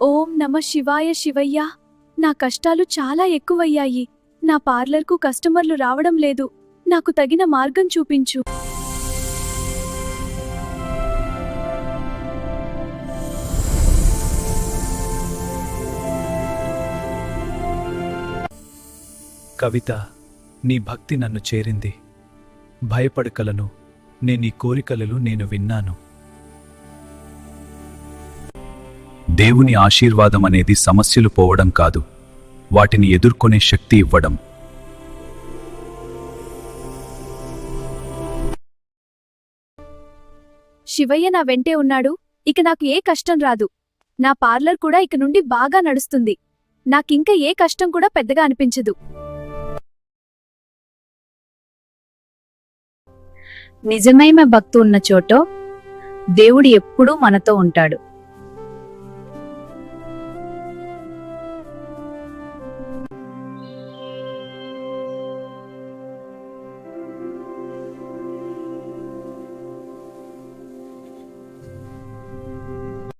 ఓం నమ శివాయ శివయ్య. నా కష్టాలు చాలా ఎక్కువయ్యాయి. నా పార్లర్కు కస్టమర్లు రావడం లేదు. నాకు తగిన మార్గం చూపించు. కవిత, నీ భక్తి నన్ను చేరింది. భయపడకలను నీ కోరికలలో నేను విన్నాను. దేవుని ఆశీర్వాదం అనేది సమస్యలు పోవడం కాదు, వాటిని ఎదుర్కొనే శక్తి ఇవ్వడం. శివయ్య నా వెంటే ఉన్నాడు. ఇక నాకు ఏ కష్టం రాదు. నా పార్లర్ కూడా ఇక నుండి బాగా నడుస్తుంది. నాకింక ఏ కష్టం కూడా పెద్దగా అనిపించదు. నిజమైన భక్తి ఉన్న చోట దేవుడు ఎప్పుడూ మనతో ఉంటాడు.